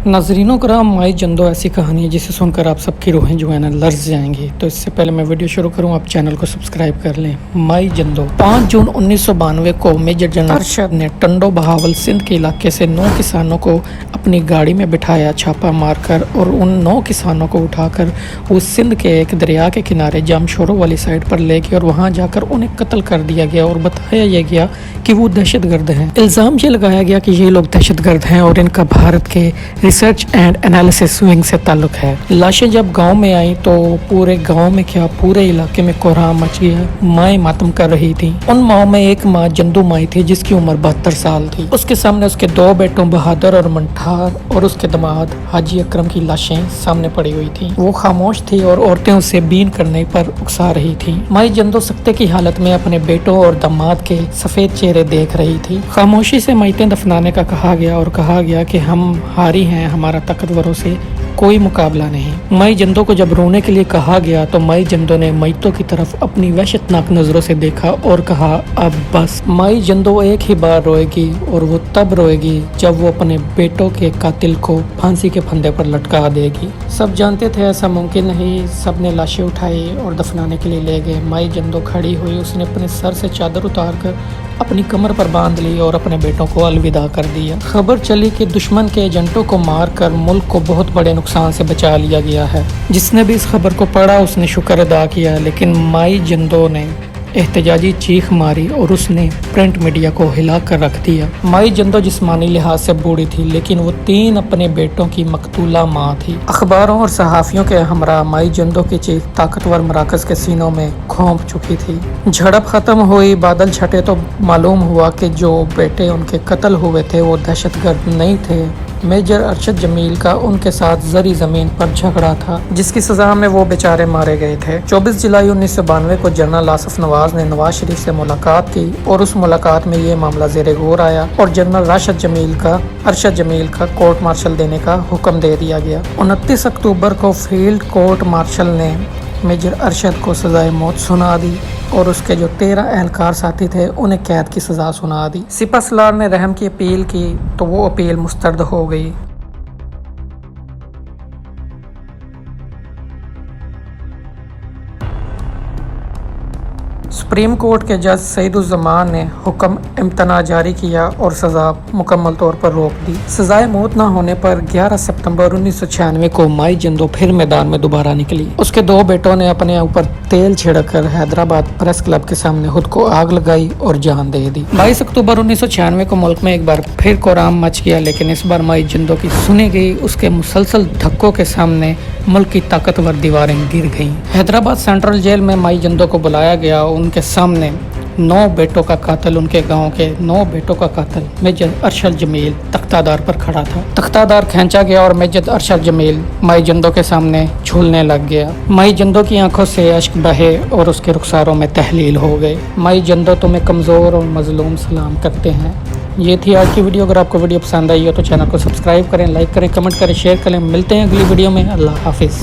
नाजरीनों कराम, माई जंदो ऐसी कहानी है जिसे सुनकर आप सबकी रूहें जो है ना लर्ज जाएंगी। तो इससे पहले मैं वीडियो शुरू करूं, आप चैनल को सब्सक्राइब कर लें। माई जंदो 5 जून 1992 को मेजर जनरल अरशद ने टंडो बहावल सिंध के इलाके से 9 किसानों को अपनी गाड़ी में बिठाया, छापा मारकर, और उन 9 किसानों को उठाकर वो सिंध के एक दरिया के किनारे जामशोरो वाली साइड पर ले गए और वहाँ जाकर उन्हें कत्ल कर दिया गया और बताया यह गया कि वो दहशतगर्द हैं। इल्ज़ाम ये लगाया गया कि ये लोग दहशतगर्द हैं और इनका भारत के रिसर्च एंड एनालिसिस विंग से ताल्लुक है। लाशें जब गांव में आई तो पूरे गांव में क्या, पूरे इलाके में कोहराम मच गया। माएँ मातम कर रही थी। उन माओ में एक माँ जंदू माई थी जिसकी उम्र 72 साल थी। उसके सामने उसके 2 बेटों बहादुर और मंठार और उसके दामाद हाजी अकरम की लाशें सामने पड़ी हुई थी। वो खामोश थी और औरतें उसे बीन करने पर उकसा रही थी। माई जंदो सख्ते की हालत में अपने बेटों और दामाद के सफेद चेहरे देख रही थी। खामोशी से मैतें दफनाने का कहा गया और कहा गया कि हम हारी हैं, हमारा ताकतवरों से कोई मुकाबला नहीं। माई जंदो को जब रोने के लिए कहा गया तो माई जंदो ने मैतों की तरफ अपनी वहशतनाक नजरों से देखा और कहा, अब बस। माई जंदो एक ही बार रोएगी और वो तब रोएगी जब वो अपने बेटों के कातिल को फांसी के फंदे पर लटका देगी। सब जानते थे ऐसा मुमकिन नहीं। सब ने लाशें उठाई और दफनाने के लिए ले गए। माई जंदो खड़ी हुई, उसने अपने सर से चादर उतार कर अपनी कमर पर बांध ली और अपने बेटों को अलविदा कर दिया। खबर चली कि दुश्मन के एजेंटों को मारकर मुल्क को बहुत बड़े नुकसान से बचा लिया गया है। जिसने भी इस खबर को पढ़ा उसने शुक्र अदा किया, लेकिन माई जंदो ने एहतजाजी चीख मारी और उसने प्रिंट मीडिया को हिला कर रख दिया। माई जंदो जिस्मानी लिहाज से बूढ़ी थी, लेकिन वो 3 अपने बेटों की मकतूला माँ थी। अखबारों और सहाफ़ियों के हमरा माई जंदो की चीख ताकतवर मराकज़ के सीनों में खौंप चुकी थी। झड़प ख़त्म हुई, बादल छटे तो मालूम हुआ कि जो बेटे उनके कत्ल हुए थे वो दहशतगर्द नहीं थे। मेजर अरशद जमील का उनके साथ जरी ज़मीन पर झगड़ा था, जिसकी सज़ा में वो बेचारे मारे गए थे। 24 जुलाई 1992 को जनरल आसिफ नवाज ने नवाज शरीफ से मुलाकात की और उस मुलाकात में ये मामला ज़ेरे गौर आया और जनरल अरशद जमील का कोर्ट मार्शल देने का हुक्म दे दिया गया। 29 अक्टूबर को फील्ड कोर्ट मार्शल ने मेजर अरशद को सज़ाए मौत सुना दी और उसके जो 13 एहलकार साथी थे उन्हें कैद की सज़ा सुना दी। सिपह सलार ने रहम की अपील की तो वो अपील मुस्तरद हो गई। सुप्रीम कोर्ट के जज सईदुज़्ज़मान ने हुक्म इम्तना जारी किया और सज़ा मुकम्मल तौर पर रोक दी। सज़ाए मौत न होने पर 11 सितंबर 1996 को माई जंदो फिर मैदान में दोबारा निकली। उसके 2 बेटों ने अपने ऊपर तेल छिड़ककर हैदराबाद प्रेस क्लब के सामने खुद को आग लगाई और जान दे दी। 22 अक्टूबर 1996 को मुल्क में एक बार फिर कोहराम मच गया, लेकिन इस बार माई जंदो की सुनी गई उसके मुसलसल धक्कों के सामने मुल्क की ताकतवर दीवारें गिर गईं। हैदराबाद सेंट्रल जेल में माई जंदो को बुलाया गया। उनके सामने 9 बेटों का कातिल, उनके गांव के 9 बेटों का कातिल मेजर अरशद जमील तख्तादार पर खड़ा था। तख्तादार खींचा गया और मेजर अरशद जमील माई जंदो के सामने झूलने लग गया। माई जंदो की आंखों से अश्क बहे और उसके रुखसारों में तहलील हो गए। माई जंदो तुम्हें कमज़ोर और मजलूम सलाम करते हैं। ये थी आज की वीडियो। अगर आपको वीडियो पसंद आई हो तो चैनल को सब्सक्राइब करें, लाइक करें, कमेंट करें, शेयर करें। मिलते हैं अगली वीडियो में। अल्लाह हाफिज़।